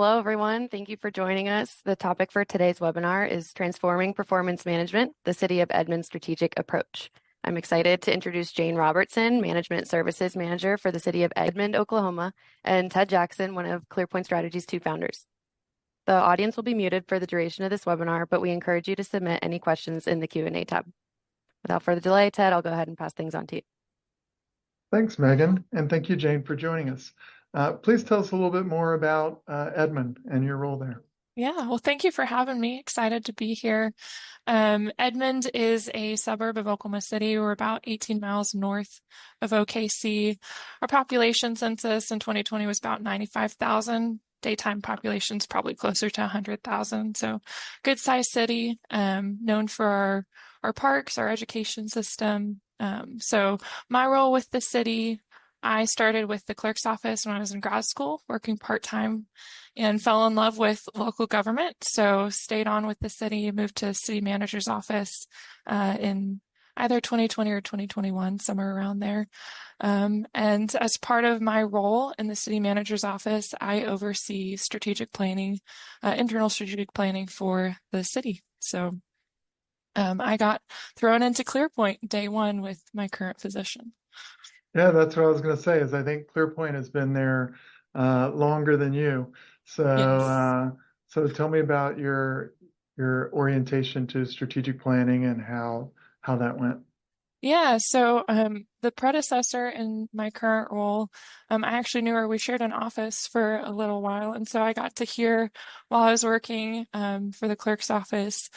Hello, everyone. Thank you for joining us. The topic for today's webinar is Transforming Performance Management, the City of Edmond Strategic Approach. I'm excited to introduce Jane Robertson, Management Services Manager for the City of Edmond, Oklahoma, and Ted Jackson, one of ClearPoint Strategy's two founders. The audience will be muted for the duration of this webinar, but we encourage you to submit any questions in the Q&A tab. Without further delay, Ted, I'll go ahead and pass things on to you. Thanks, Megan, and thank you, Jane, for joining us. Please tell us a little bit more about Edmond and your role there. Yeah, well, thank you for having me. Excited to be here. Edmond is a suburb of Oklahoma City. We're about 18 miles north of OKC. Our population census in 2020 was about 95,000. Daytime population's probably closer to 100,000. So good sized city, known for our parks, our education system. So my role with the city, I started with the clerk's office when I was in grad school, working part-time, and fell in love with local government. So stayed on with the city, moved to city manager's office in either 2020 or 2021, somewhere around there. And as part of my role in the city manager's office, I oversee strategic planning, internal strategic planning for the city. So I got thrown into ClearPoint day one with my current position. Yeah, that's what I was going to say, is I think ClearPoint has been there longer than you. So, Yes. So tell me about your orientation to strategic planning and how that went. Yeah, so the predecessor in my current role, I actually knew her. We shared an office for a little while, and so I got to hear while I was working for the clerk's office,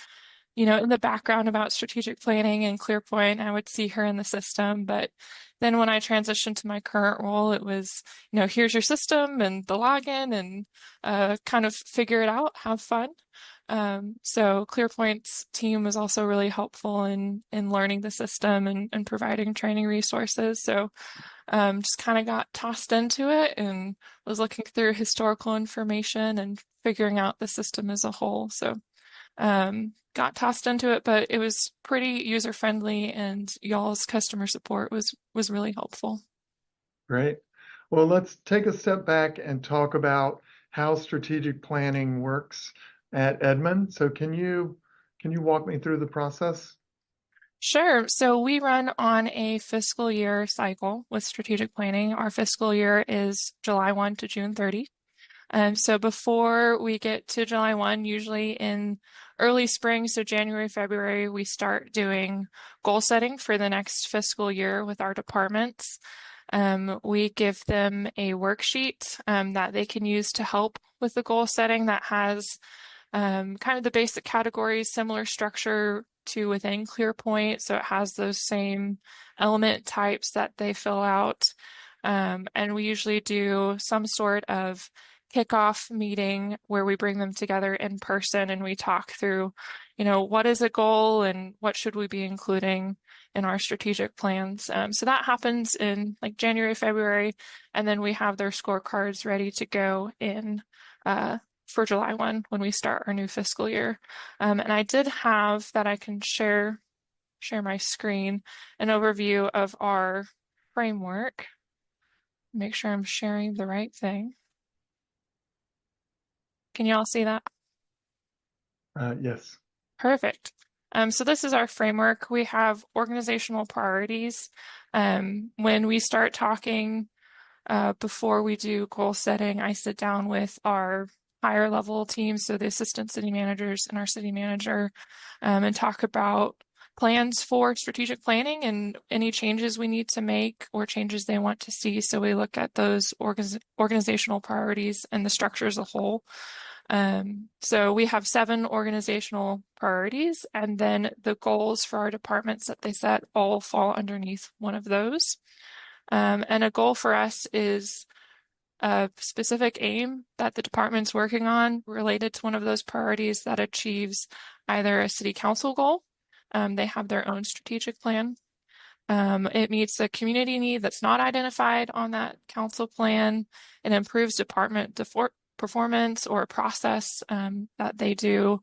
in the background about strategic planning and ClearPoint. I would see her in the system, but then when I transitioned to my current role, it was, here's your system and the login and kind of figure it out, have fun. So ClearPoint's team was also really helpful in learning the system and providing training resources. So just kind of got tossed into it and was looking through historical information and figuring out the system as a whole. So got tossed into it, but it was pretty user-friendly, and y'all's customer support was really helpful. Great. Well, let's take a step back and talk about how strategic planning works at Edmond. So can you walk me through the process? Sure. So we run on a fiscal year cycle with strategic planning. Our fiscal year is July 1 to June 30. So before we get to July 1, usually in early spring, so January, February, we start doing goal setting for the next fiscal year with our departments. We give them a worksheet that they can use to help with the goal setting that has kind of the basic categories, similar structure to within ClearPoint. So it has those same element types that they fill out. And we usually do some sort of kickoff meeting where we bring them together in person and we talk through, what is a goal and what should we be including in our strategic plans. So that happens in like January, February, and then we have their scorecards ready to go in for July 1 when we start our new fiscal year. And I did have that I can share my screen, an overview of our framework. Make sure I'm sharing the right thing. Can you all see that? Yes. Perfect. So this is our framework. We have organizational priorities. When we start talking, before we do goal setting, I sit down with our higher level teams, so the assistant city managers and our city manager, and talk about plans for strategic planning and any changes we need to make or changes they want to see. So we look at those organizational priorities and the structure as a whole. So we have 7 organizational priorities, and then the goals for our departments that they set all fall underneath one of those. And a goal for us is a specific aim that the department's working on related to one of those priorities that achieves either a city council goal. They have their own strategic plan. It meets a community need that's not identified on that council plan. It improves department performance or process that they do,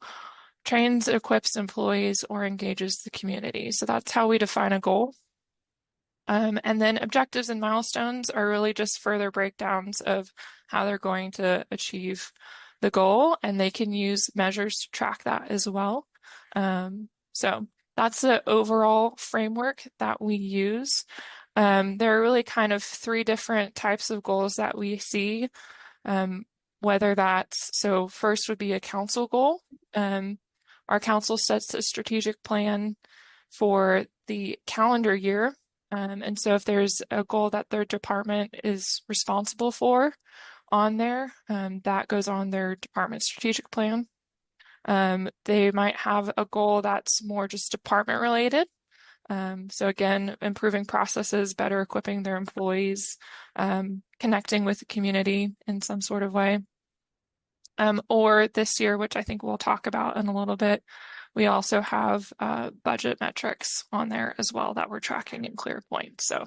trains, equips employees, or engages the community. So that's how we define a goal. And then objectives and milestones are really just further breakdowns of how they're going to achieve the goal, and they can use measures to track that as well. So that's the overall framework that we use. There are really kind of three different types of goals that we see, whether that's, so first would be a council goal. Our council sets a strategic plan for the calendar year. And so if there's a goal that their department is responsible for on there, that goes on their department strategic plan. They might have a goal that's more just department related. So again, improving processes, better equipping their employees, connecting with the community in some sort of way. Or this year, which I think we'll talk about in a little bit, we also have budget metrics on there as well that we're tracking in ClearPoint. So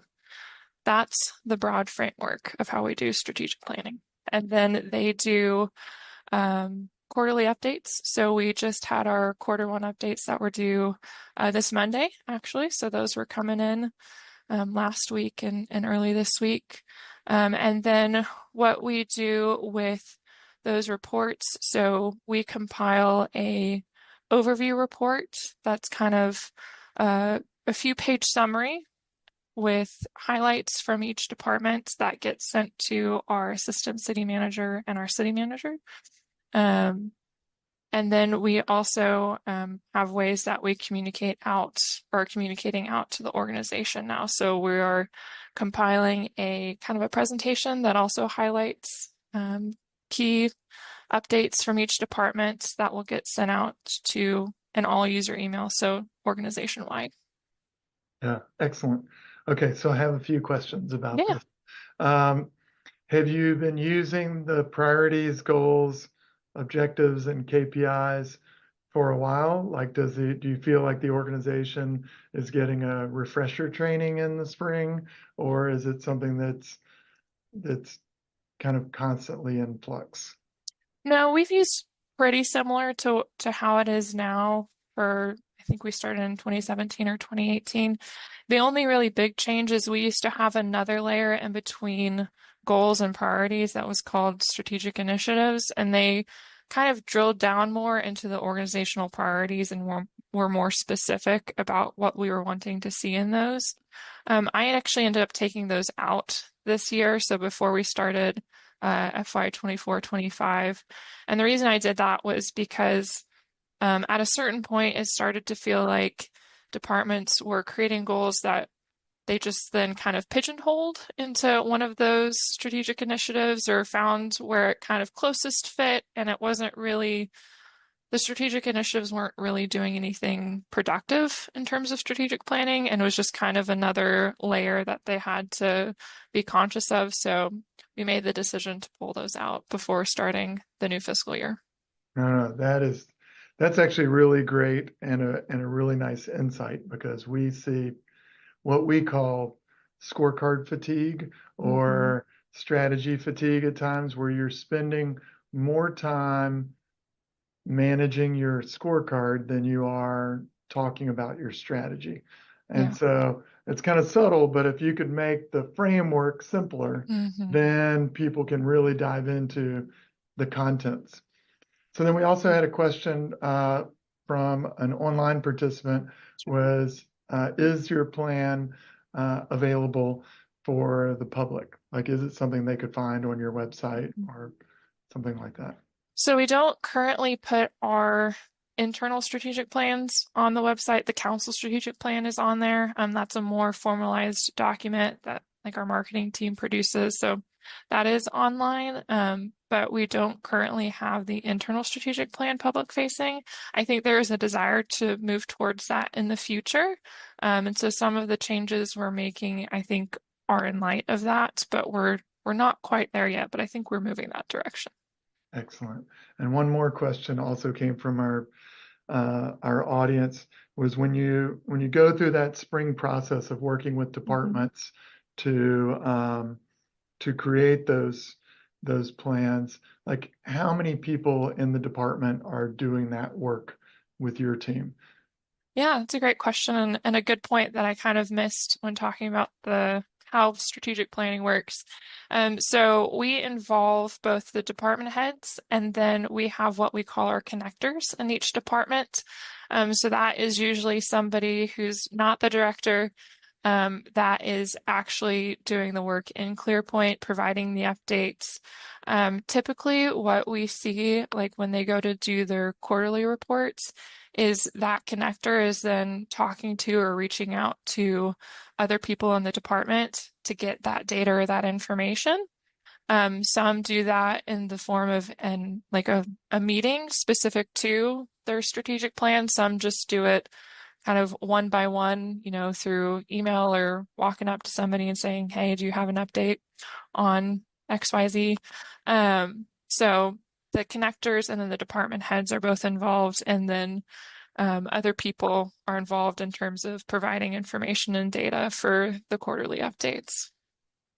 that's the broad framework of how we do strategic planning. And then they do quarterly updates. So we just had our Q1 updates that were due this Monday, actually. So those were coming in last week and early this week. And then what we do with those reports, so we compile a overview report that's kind of a few page summary with highlights from each department that gets sent to our assistant city manager and our city manager. And then we also have ways that we communicate out or communicating out to the organization now. So we are compiling a kind of a presentation that also highlights key updates from each department that will get sent out to an all user email, so organization wide. Yeah, excellent. Okay, so I have a few questions about Yeah. this. Have you been using the priorities, goals, objectives, and KPIs for a while? Like, do you feel like the organization is getting a refresher training in the spring, or is it something that's kind of constantly in flux? No, we've used pretty similar to how it is now for, I think we started in 2017 or 2018. The only really big change is we used to have another layer in between goals and priorities that was called strategic initiatives, and they kind of drilled down more into the organizational priorities and were more specific about what we were wanting to see in those. I actually ended up taking those out this year, so before we started FY 24-25. And the reason I did that was because at a certain point, it started to feel like departments were creating goals that they just then kind of pigeonholed into one of those strategic initiatives or found where it kind of closest fit. And it wasn't really, the strategic initiatives weren't really doing anything productive in terms of strategic planning. And it was just kind of another layer that they had to be conscious of. So we made the decision to pull those out before starting the new fiscal year. No, that's actually really great and a really nice insight, because we see what we call scorecard fatigue or strategy fatigue at times, where you're spending more time managing your scorecard than you are talking about your strategy. And Yeah. so it's kind of subtle, but if you could make the framework simpler, then people can really dive into the contents. So then we also had a question from an online participant was, is your plan available for the public? Like, is it something they could find on your website or something like that? So we don't currently put our internal strategic plans on the website. The council strategic plan is on there. That's a more formalized document that like our marketing team produces. So that is online, but we don't currently have the internal strategic plan public facing. I think there is a desire to move towards that in the future. And so some of the changes we're making, I think, are in light of that, but we're not quite there yet, but I think we're moving that direction. Excellent. And one more question also came from our audience, was when you go through that spring process of working with departments to create those plans, like how many people in the department are doing that work with your team? Yeah, it's a great question and a good point that I kind of missed when talking about the how strategic planning works. So we involve both the department heads, and then we have what we call our connectors in each department. So that is usually somebody who's not the director, that is actually doing the work in ClearPoint, providing the updates. Typically, what we see, like when they go to do their quarterly reports, is that connector is then talking to or reaching out to other people in the department to get that data or that information. Some do that in the form of a meeting specific to their strategic plan. Some just do it kind of one by one, through email or walking up to somebody and saying, hey, do you have an update on XYZ? So the connectors and then the department heads are both involved, and then other people are involved in terms of providing information and data for the quarterly updates.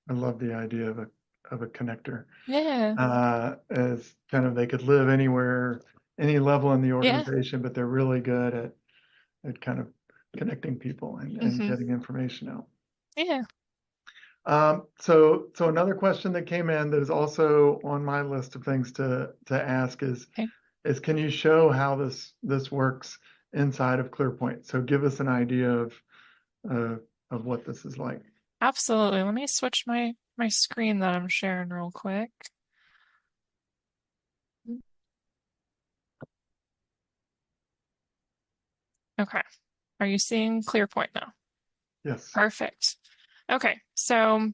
I love the idea of a connector. Yeah. As kind of they could live anywhere, any level in the organization, but they're really good at kind of connecting people and getting information out. Yeah. So another question that came in that is also on my list of things to ask is can you show how this works inside of ClearPoint? So give us an idea of what this is like. Absolutely. Let me switch my screen that I'm sharing real quick. Okay. Are you seeing ClearPoint now? Yes. Perfect. Okay. So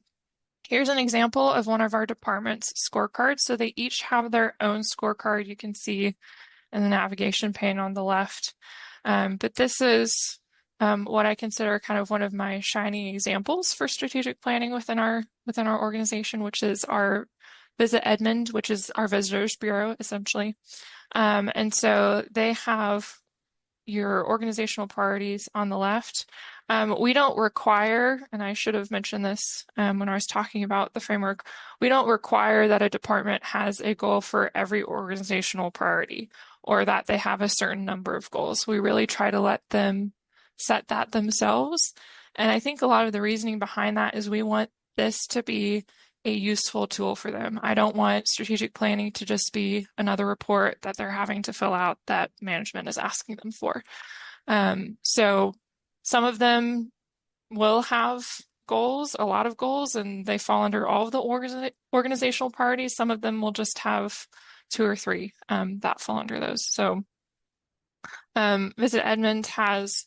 here's an example of one of our department's scorecards. So they each have their own scorecard. You can see in the navigation pane on the left. But this is what I consider kind of one of my shining examples for strategic planning within our organization, which is our Visit Edmond, which is our visitors bureau, essentially. And so they have your organizational priorities on the left. We don't require, and I should have mentioned this when I was talking about the framework, we don't require that a department has a goal for every organizational priority or that they have a certain number of goals. We really try to let them set that themselves. And I think a lot of the reasoning behind that is we want this to be a useful tool for them. I don't want strategic planning to just be another report that they're having to fill out that management is asking them for. So some of them will have goals, a lot of goals, and they fall under all of the organizational priorities. Some of them will just have 2 or 3 that fall under those. So Visit Edmond has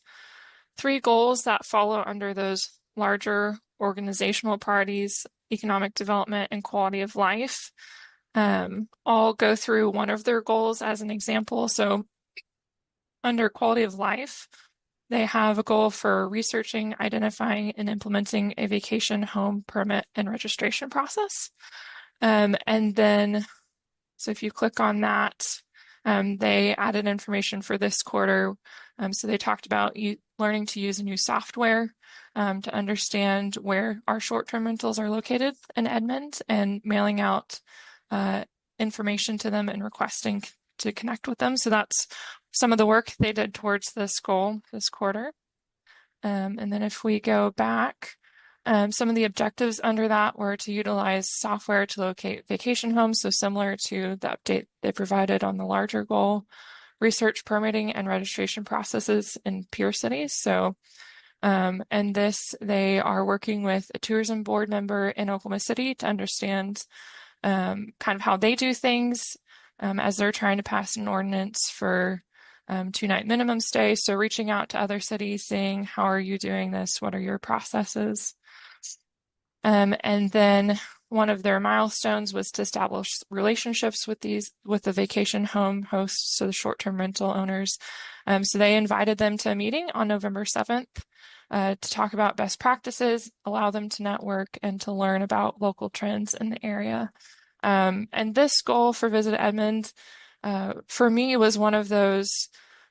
3 goals that follow under those larger organizational priorities: economic development and quality of life. I'll go through one of their goals as an example. So under quality of life, they have a goal for researching, identifying, and implementing a vacation home permit and registration process. And then, so if you click on that, they added information for this quarter. So they talked about learning to use a new software to understand where our short-term rentals are located in Edmond, and mailing out information to them and requesting to connect with them. So that's some of the work they did towards this goal this quarter. And then if we go back, some of the objectives under that were to utilize software to locate vacation homes, so similar to the update they provided on the larger goal, research permitting and registration processes in peer cities. So, and this, they are working with a tourism board member in Oklahoma City to understand kind of how they do things as they're trying to pass an ordinance for 2-night minimum stay. So reaching out to other cities, saying, how are you doing this? What are your processes? And then one of their milestones was to establish relationships with the vacation home hosts, so the short-term rental owners. So they invited them to a meeting on November 7th to talk about best practices, allow them to network, and to learn about local trends in the area. And this goal for Visit Edmond, for me, was one of those,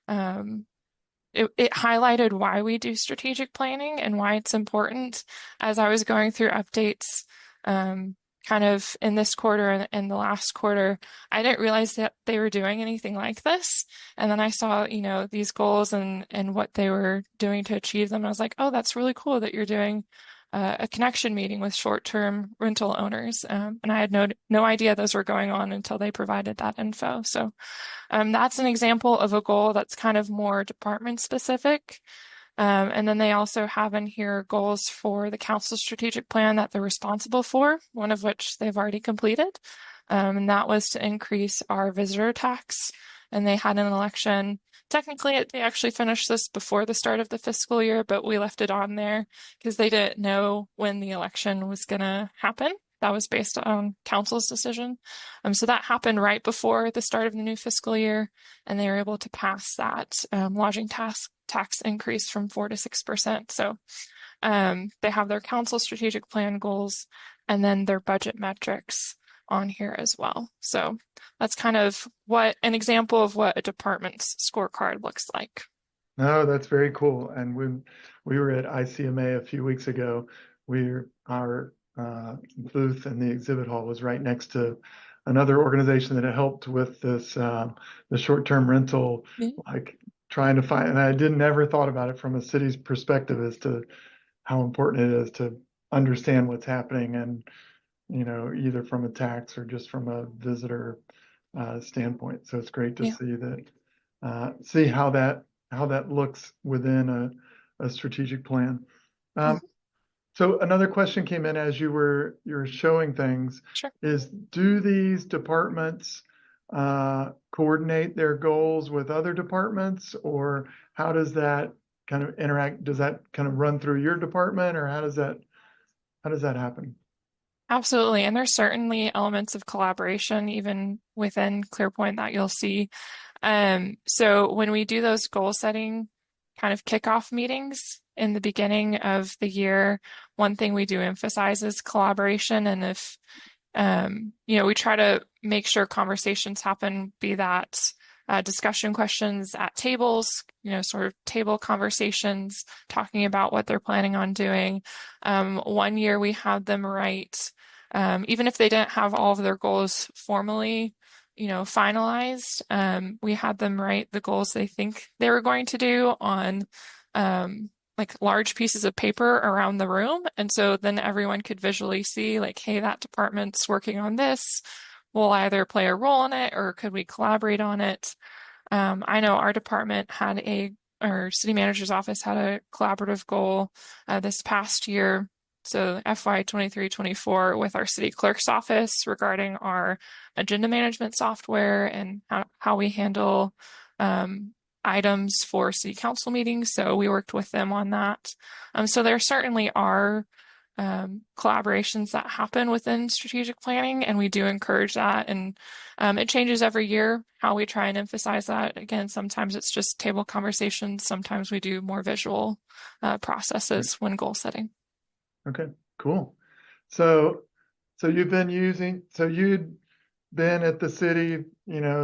it highlighted why we do strategic planning and why it's important. As I was going through updates, kind of in this quarter and in the last quarter, I didn't realize that they were doing anything like this. And then I saw, these goals and what they were doing to achieve them. I was like, oh, that's really cool that you're doing a connection meeting with short-term rental owners. And I had no idea those were going on until they provided that info. So that's an example of a goal that's kind of more department specific. And then they also have in here goals for the council strategic plan that they're responsible for, one of which they've already completed. And that was to increase our visitor tax. And they had an election. Technically, they actually finished this before the start of the fiscal year, but we left it on there because they didn't know when the election was going to happen. That was based on council's decision. So that happened right before the start of the new fiscal year, and they were able to pass that lodging tax increase from 4% to 6%. So they have their council strategic plan goals and then their budget metrics on here as well. So that's kind of what an example of what a department's scorecard looks like. No, that's very cool. And we were at ICMA a few weeks ago. Our booth in the exhibit hall was right next to another organization that had helped with this the short-term rental, like trying to find. And I never thought about it from a city's perspective as to how important it is to understand what's happening, and either from a tax or just from a visitor standpoint. So it's great to see that, see how that looks within a strategic plan. So another question came in as you were showing things. Sure. Is, do these departments coordinate their goals with other departments, or how does that kind of interact? Does that kind of run through your department, or how does that happen? Absolutely. And there's certainly elements of collaboration even within ClearPoint that you'll see. So when we do those goal setting kind of kickoff meetings in the beginning of the year, one thing we do emphasize is collaboration. And if, we try to make sure conversations happen, be that discussion questions at tables, sort of table conversations, talking about what they're planning on doing. One year we had them write, even if they didn't have all of their goals formally, finalized, we had them write the goals they think they were going to do on like large pieces of paper around the room. And so then everyone could visually see like, hey, that department's working on this. We'll either play a role in it or could we collaborate on it? I know our department our city manager's office had a collaborative goal this past year. So FY 23-24 with our city clerk's office regarding our agenda management software and how we handle items for city council meetings. So we worked with them on that. So there certainly are collaborations that happen within strategic planning, and we do encourage that. And it changes every year how we try and emphasize that. Again, sometimes it's just table conversations. Sometimes we do more visual processes when goal setting. Okay, cool. So you'd been at the city,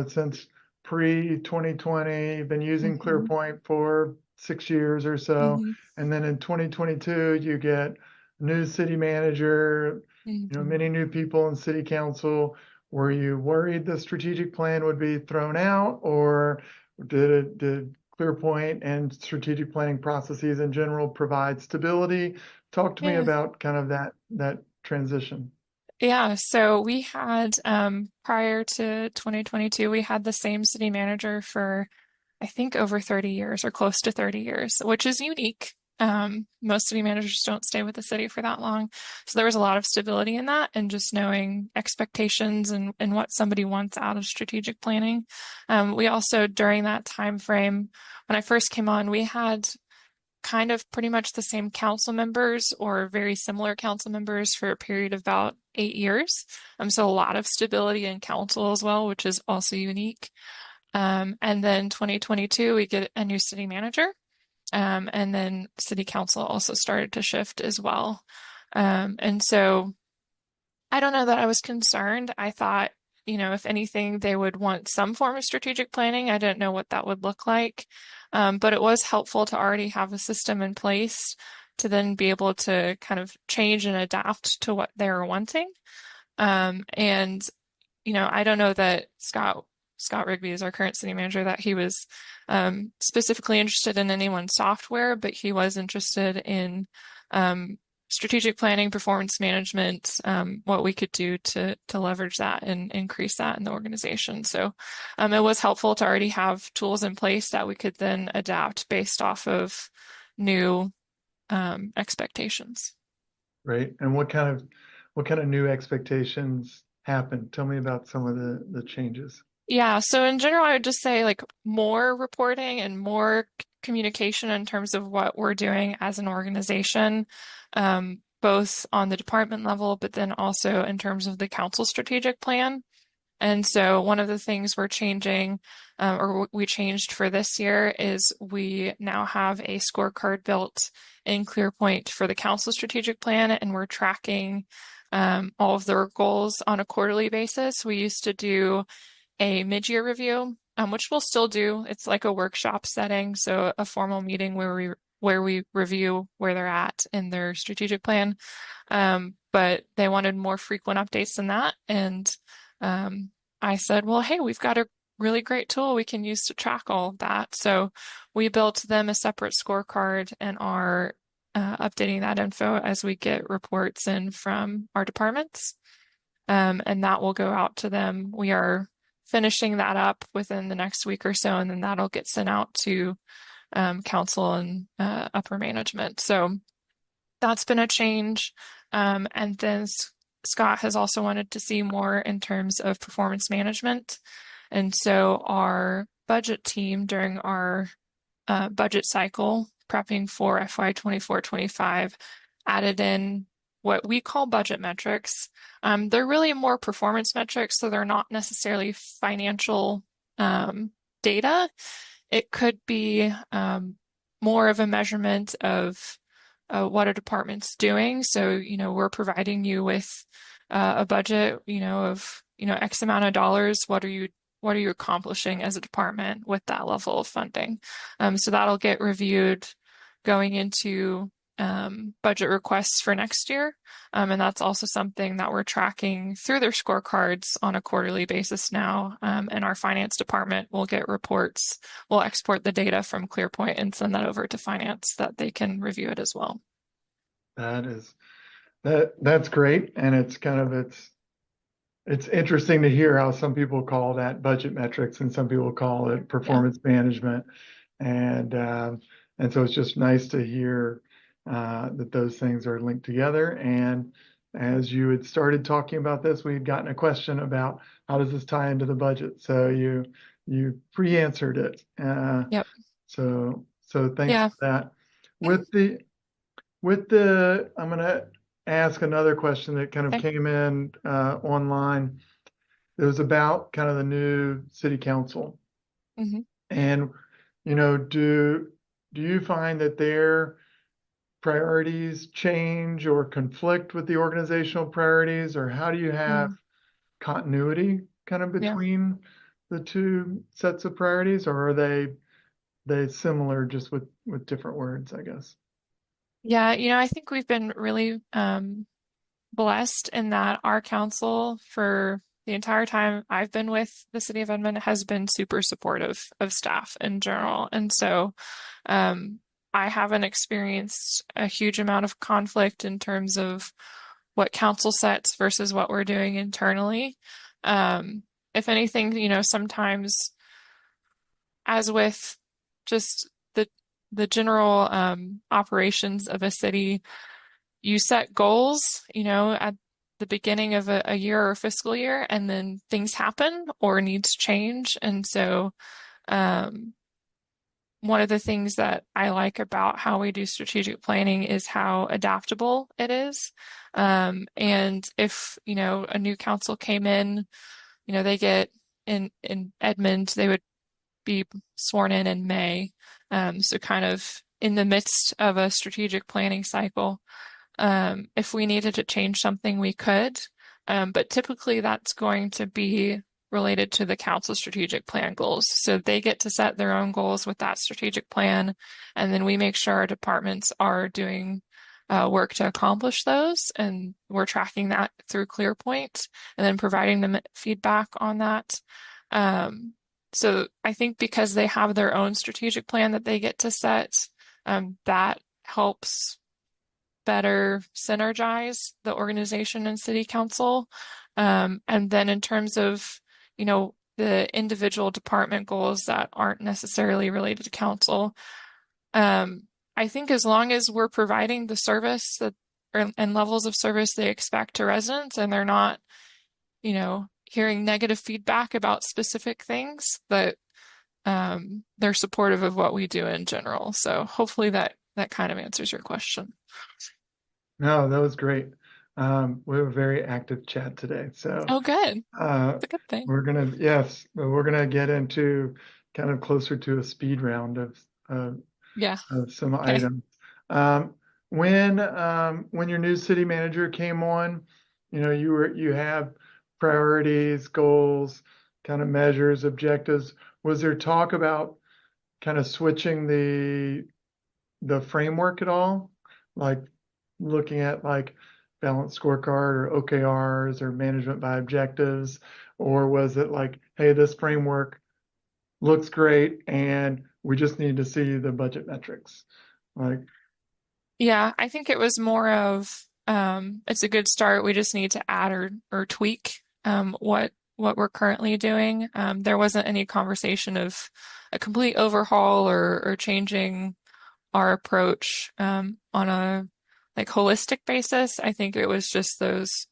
since pre-2020, you've been using ClearPoint for 6 years or so. And then in 2022, you get a new city manager, many new people in city council. Were you worried the strategic plan would be thrown out, or did ClearPoint and strategic planning processes in general provide stability? Talk to me about kind of that transition. Yeah, so we had, prior to 2022, we had the same city manager for, I think, over 30 years or close to 30 years, which is unique. Most city managers don't stay with the city for that long. So there was a lot of stability in that, and just knowing expectations and what somebody wants out of strategic planning. We also, during that time frame, when I first came on, we had kind of pretty much the same council members or very similar council members for a period of about 8 years. So a lot of stability in council as well, which is also unique. And then 2022, we get a new city manager. And then city council also started to shift as well. And so I don't know that I was concerned. I thought, if anything, they would want some form of strategic planning. I didn't know what that would look like. But it was helpful to already have a system in place to then be able to kind of change and adapt to what they were wanting. And, I don't know that Scott Rigby is our current city manager, that he was specifically interested in anyone's software, but he was interested in strategic planning, performance management, what we could do to leverage that and increase that in the organization. So it was helpful to already have tools in place that we could then adapt based off of new expectations. Right. And what kind of new expectations happened? Tell me about some of the changes. Yeah, so in general, I would just say like more reporting and more communication in terms of what we're doing as an organization, both on the department level, but then also in terms of the council strategic plan. And so one of the things we're changing, or we changed for this year, is we now have a scorecard built in ClearPoint for the council strategic plan, and we're tracking all of their goals on a quarterly basis. We used to do a mid-year review, which we'll still do. It's like a workshop setting, so a formal meeting where we review where they're at in their strategic plan. But they wanted more frequent updates than that, and I said, well, hey, we've got a really great tool we can use to track all of that. So we built them a separate scorecard and are updating that info as we get reports in from our departments. And that will go out to them. We are finishing that up within the next week or so, and then that'll get sent out to council and upper management. So that's been a change. And then Scott has also wanted to see more in terms of performance management. And so our budget team during our budget cycle, prepping for FY 24-25, added in what we call budget metrics. They're really more performance metrics, so they're not necessarily financial data. It could be more of a measurement of what a department's doing. So, we're providing you with a budget, of, X amount of dollars. What are you accomplishing as a department with that level of funding? So that'll get reviewed going into budget requests for next year. And that's also something that we're tracking through their scorecards on a quarterly basis now. And our finance department will get reports. We'll export the data from ClearPoint and send that over to finance that they can review it as well. That's great. And it's interesting to hear how some people call that budget metrics and some people call it performance management. And so it's just nice to hear that those things are linked together. And as you had started talking about this, we had gotten a question about how does this tie into the budget? So you pre-answered it. Yep. So thanks for that. I'm going to ask another question that kind of came in online. It was about kind of the new city council. Mm-hmm. And, do you find that their priorities change or conflict with the organizational priorities, or how do you have continuity kind of between the two sets of priorities, or are they similar just with different words, I guess? Yeah, I think we've been really blessed in that our council for the entire time I've been with the City of Edmond has been super supportive of staff in general. And so I haven't experienced a huge amount of conflict in terms of what council sets versus what we're doing internally. If anything, sometimes as with just the general operations of a city, you set goals, at the beginning of a year or fiscal year, and then things happen or needs change. And so one of the things that I like about how we do strategic planning is how adaptable it is. And if, a new council came in, they get in Edmond, they would be sworn in May. So kind of in the midst of a strategic planning cycle. If we needed to change something, we could. But typically that's going to be related to the council strategic plan goals. So they get to set their own goals with that strategic plan. And then we make sure our departments are doing work to accomplish those. And we're tracking that through ClearPoint and then providing them feedback on that. So I think because they have their own strategic plan that they get to set, that helps better synergize the organization and city council. And then in terms of, the individual department goals that aren't necessarily related to council, I think as long as we're providing the service and levels of service they expect to residents, and they're not, hearing negative feedback about specific things, that they're supportive of what we do in general. So hopefully that kind of answers your question. No, that was great. We have a very active chat today, so Oh, good. That's a good thing. we're gonna get into kind of closer to a speed round of some Okay. items. When your new city manager came on, you have priorities, goals, kind of measures, objectives. Was there talk about kind of switching the framework at all? Like looking at like balanced scorecard or OKRs or management by objectives? Or was it like, hey, this framework looks great and we just need to see the budget metrics? Yeah, I think it was more of it's a good start. We just need to add or tweak what we're currently doing. There wasn't any conversation of a complete overhaul or changing our approach on a holistic basis. I think it was just those,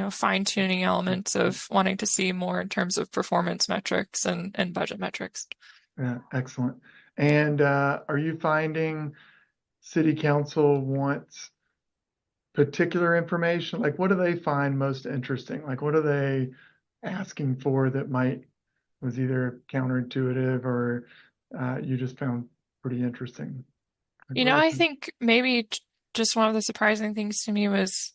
fine-tuning elements of wanting to see more in terms of performance metrics and budget metrics. Yeah, excellent. And are you finding city council wants particular information? Like, what do they find most interesting? Like, what are they asking for that was either counterintuitive or you just found pretty interesting? I think maybe just one of the surprising things to me was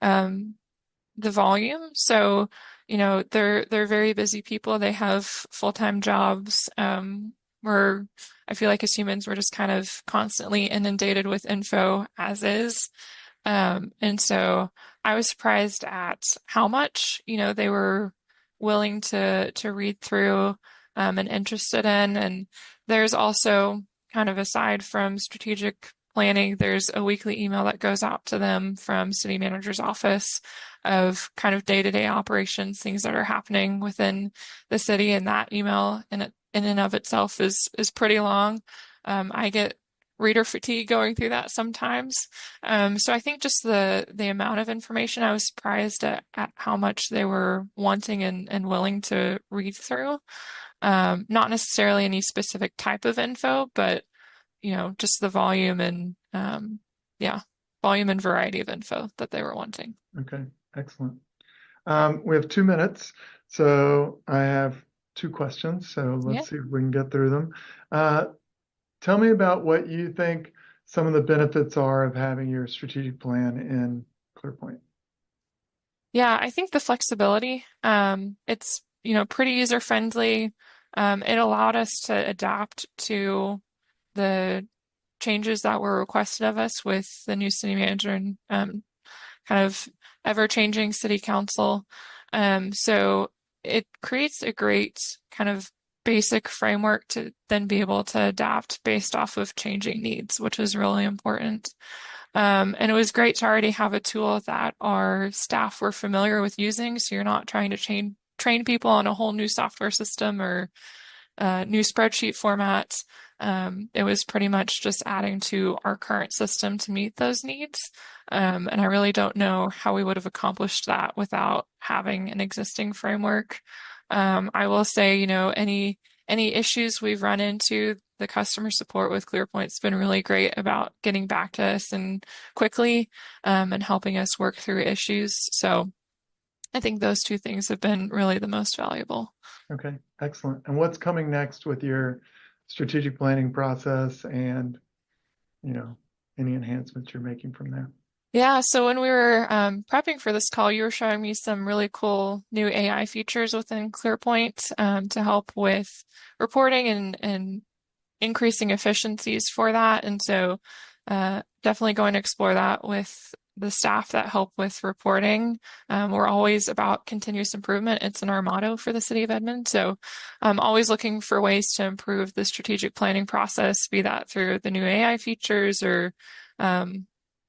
the volume. So, they're very busy people. They have full-time jobs. I feel like as humans, we're just kind of constantly inundated with info as is. And so I was surprised at how much, they were willing to read through and interested in. And there's also kind of aside from strategic planning, there's a weekly email that goes out to them from city manager's office of kind of day-to-day operations, things that are happening within the city. And that email in and of itself is pretty long. I get reader fatigue going through that sometimes. So I think just the amount of information, I was surprised at how much they were wanting and willing to read through. Not necessarily any specific type of info, but just the volume and volume and variety of info that they were wanting. Okay, excellent. We have 2 minutes, so I have 2 questions. So let's see if we can get through them. Tell me about what you think some of the benefits are of having your strategic plan in ClearPoint. Yeah, I think the flexibility, it's, pretty user friendly. It allowed us to adapt to the changes that were requested of us with the new city manager and kind of ever-changing city council. So it creates a great kind of basic framework to then be able to adapt based off of changing needs, which is really important. And it was great to already have a tool that our staff were familiar with using, so you're not trying to train people on a whole new software system or new spreadsheet formats. It was pretty much just adding to our current system to meet those needs. And I really don't know how we would have accomplished that without having an existing framework. I will say, any issues we've run into, the customer support with ClearPoint's been really great about getting back to us and quickly and helping us work through issues. So I think those 2 things have been really the most valuable. Okay, excellent. And what's coming next with your strategic planning process and, any enhancements you're making from there? Yeah, so when we were prepping for this call, you were showing me some really cool new AI features within ClearPoint to help with reporting and increasing efficiencies for that. And so definitely going to explore that with the staff that help with reporting. We're always about continuous improvement. It's in our motto for the City of Edmond. So I'm always looking for ways to improve the strategic planning process, be that through the new AI features or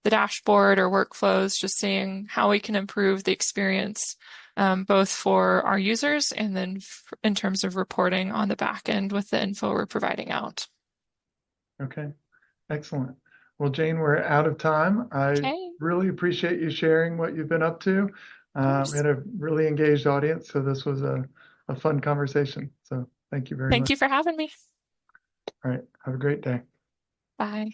the dashboard or workflows, just seeing how we can improve the experience, both for our users and then in terms of reporting on the back end with the info we're providing out. Okay, excellent. Well, Jane, we're out of time. I really appreciate you sharing what you've been up to. We had a really engaged audience, so this was a fun conversation. So thank you very much. Thank you for having me. All right, have a great day. Bye.